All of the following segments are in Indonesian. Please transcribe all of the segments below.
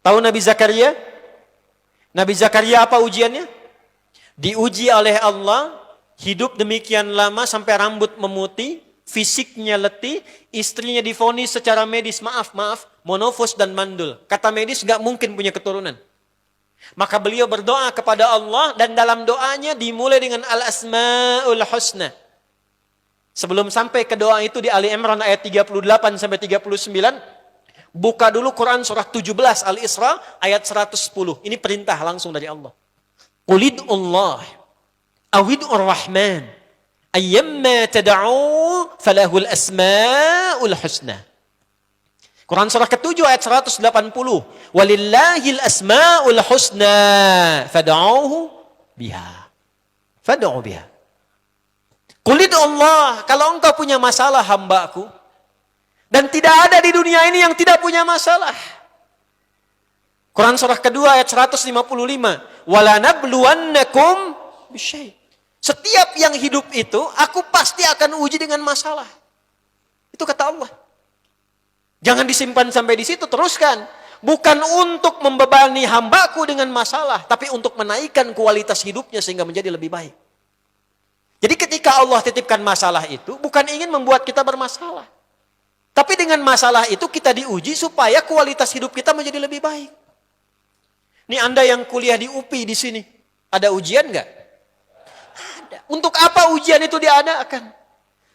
Tahu Nabi Zakaria? Nabi Zakaria apa ujiannya? Diuji oleh Allah, hidup demikian lama sampai rambut memutih, fisiknya letih, istrinya divonis secara medis, maaf, monofos dan mandul. Kata medis gak mungkin punya keturunan. Maka beliau berdoa kepada Allah dan dalam doanya dimulai dengan Al-Asma'ul Husna. Sebelum sampai ke doa itu di Ali Imran ayat 38 sampai 39, buka dulu Quran surah 17 Al-Isra ayat 110. Ini perintah langsung dari Allah. Qulidullah awid'ur rahman ayyamma tad'u falahul asma'ul husna. Quran surah ke-7 ayat 180. Walillahil asma'ul husna fad'uhu biha. Fad'u biha. Qulidullah, kalau engkau punya masalah hambaku, dan tidak ada di dunia ini yang tidak punya masalah. Quran surah kedua ayat 155. Walanabluwannakum bisyai'. Setiap yang hidup itu, aku pasti akan uji dengan masalah. Itu kata Allah. Jangan disimpan sampai di situ, teruskan. Bukan untuk membebani hambaku dengan masalah, tapi untuk menaikkan kualitas hidupnya sehingga menjadi lebih baik. Jadi ketika Allah titipkan masalah itu, bukan ingin membuat kita bermasalah. Tapi dengan masalah itu kita diuji supaya kualitas hidup kita menjadi lebih baik. Ini Anda yang kuliah di UPI di sini, ada ujian nggak? Ada. Untuk apa ujian itu diadakan?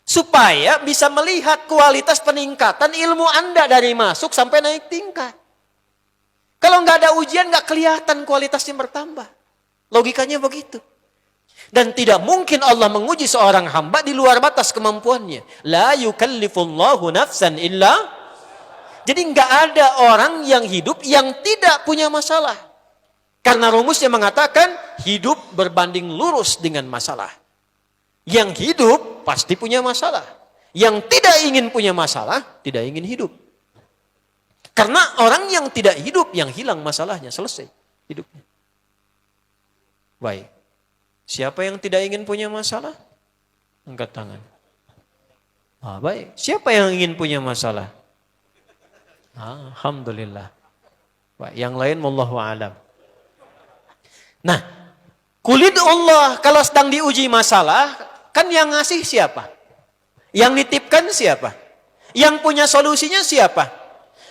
Supaya bisa melihat kualitas peningkatan ilmu Anda dari masuk sampai naik tingkat. Kalau nggak ada ujian nggak kelihatan kualitasnya bertambah. Logikanya begitu. Dan tidak mungkin Allah menguji seorang hamba di luar batas kemampuannya. La yukallifullahu nafsan illa. Jadi nggak ada orang yang hidup yang tidak punya masalah. Karena rumusnya mengatakan hidup berbanding lurus dengan masalah. Yang hidup pasti punya masalah. Yang tidak ingin punya masalah, tidak ingin hidup. Karena orang yang tidak hidup, yang hilang masalahnya, selesai hidupnya. Baik. Siapa yang tidak ingin punya masalah? Angkat tangan. Baik. Siapa yang ingin punya masalah? Alhamdulillah. Baik. Yang lain wallahu a'lam. Nah, kulit Allah kalau sedang diuji masalah, kan yang ngasih siapa? Yang nitipkan siapa? Yang punya solusinya siapa?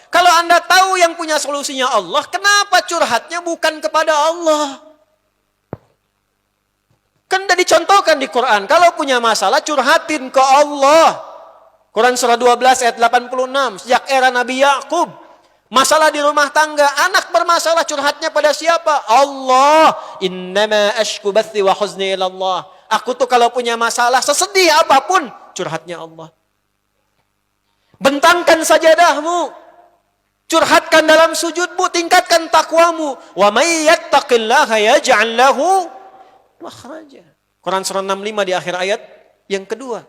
Kalau Anda tahu yang punya solusinya Allah, kenapa curhatnya bukan kepada Allah? Kan sudah dicontohkan di Quran. Kalau punya masalah, curhatin ke Allah. Quran surah 12 ayat 86. Sejak era Nabi Yakub. Masalah di rumah tangga. Anak bermasalah, curhatnya pada siapa? Allah. Innama ashku bathi wa huzni ilallah. Aku tuh kalau punya masalah, sesedih apapun, curhatnya Allah. Bentangkan sajadahmu. Curhatkan dalam sujudmu. Tingkatkan takwamu. Wa may yattaqillaha yaj'al lahu makhraja. Quran surah 65 di akhir ayat yang kedua.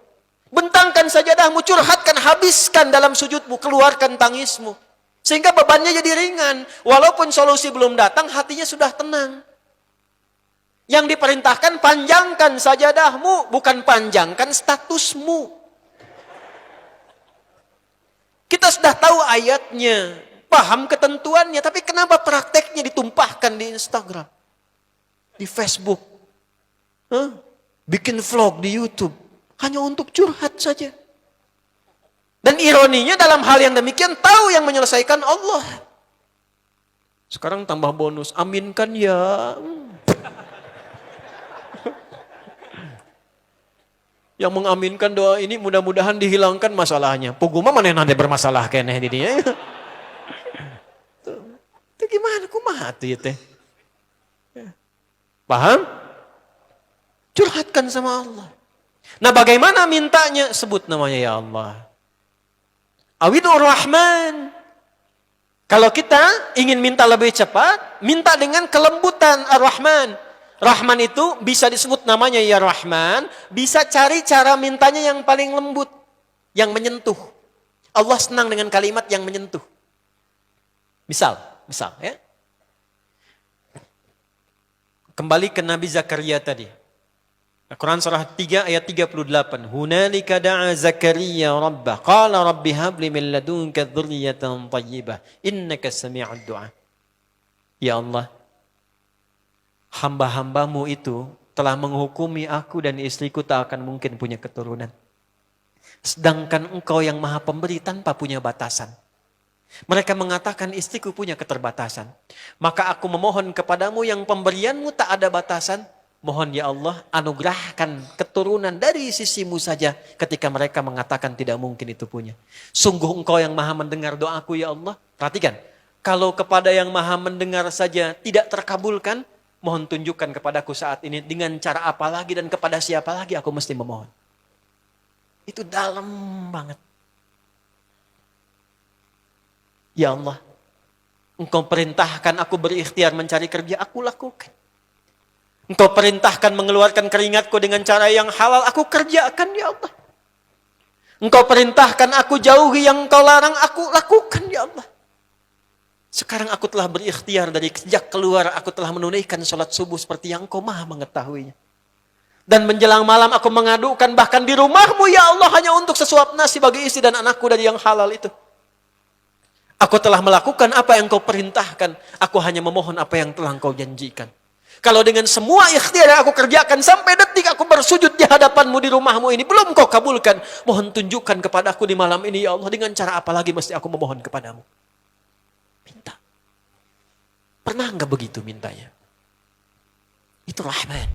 Bentangkan sajadahmu, curhatkan, habiskan dalam sujudmu, keluarkan tangismu. Sehingga bebannya jadi ringan. Walaupun solusi belum datang, hatinya sudah tenang. Yang diperintahkan, panjangkan sajadahmu, bukan panjangkan statusmu. Kita sudah tahu ayatnya, paham ketentuannya, tapi kenapa prakteknya ditumpahkan di Instagram, di Facebook? Bikin vlog di YouTube hanya untuk curhat saja. Dan ironinya dalam hal yang demikian tahu yang menyelesaikan Allah. Sekarang tambah bonus, aminkan ya. Yang mengaminkan doa ini mudah-mudahan dihilangkan masalahnya. Puguma mana yang nanti bermasalah kayaknya di dia. Itu gimana kumaha tuh ya teh? Paham? Curhatkan sama Allah. Nah bagaimana mintanya? Sebut namanya ya Allah. Awidur Rahman. Kalau kita ingin minta lebih cepat, minta dengan kelembutan Ar-Rahman. Rahman itu bisa disebut namanya ya Rahman. Bisa cari cara mintanya yang paling lembut. Yang menyentuh. Allah senang dengan kalimat yang menyentuh. Misal ya. Kembali ke Nabi Zakaria tadi. Quran surah 3 ayat 38. Hunalika da'a Zakaria rabbah. Qala rabbi habli min ladunka dzurriyyatan thayyibah. Innaka sami'ud du'a. Ya Allah, hamba-hambamu itu telah menghukumi aku dan istriku tak akan mungkin punya keturunan. Sedangkan engkau yang maha pemberi tanpa punya batasan. Mereka mengatakan istriku punya keterbatasan. Maka aku memohon kepadamu yang pemberianmu tak ada batasan. Mohon ya Allah anugerahkan keturunan dari sisimu saja ketika mereka mengatakan tidak mungkin itu punya. Sungguh engkau yang maha mendengar doaku ya Allah. Perhatikan, kalau kepada yang maha mendengar saja tidak terkabulkan, mohon tunjukkan kepadaku saat ini dengan cara apa lagi dan kepada siapa lagi aku mesti memohon. Itu dalam banget. Ya Allah, engkau perintahkan aku berikhtiar mencari kerja, aku lakukan. Engkau perintahkan mengeluarkan keringatku dengan cara yang halal, aku kerjakan ya Allah. Engkau perintahkan aku jauhi yang engkau larang, aku lakukan ya Allah. Sekarang aku telah berikhtiar dari sejak keluar, aku telah menunaikan sholat subuh seperti yang engkau maha mengetahuinya. Dan menjelang malam aku mengadukan bahkan di rumahmu ya Allah hanya untuk sesuap nasi bagi istri dan anakku dari yang halal itu. Aku telah melakukan apa yang kau perintahkan. Aku hanya memohon apa yang telah kau janjikan. Kalau dengan semua ikhtiar yang aku kerjakan sampai detik aku bersujud di hadapanmu di rumahmu ini belum kau kabulkan. Mohon tunjukkan kepadaku di malam ini ya Allah. Dengan cara apa lagi mesti aku memohon kepadamu. Minta. Pernah enggak begitu mintanya? Itu Rahman.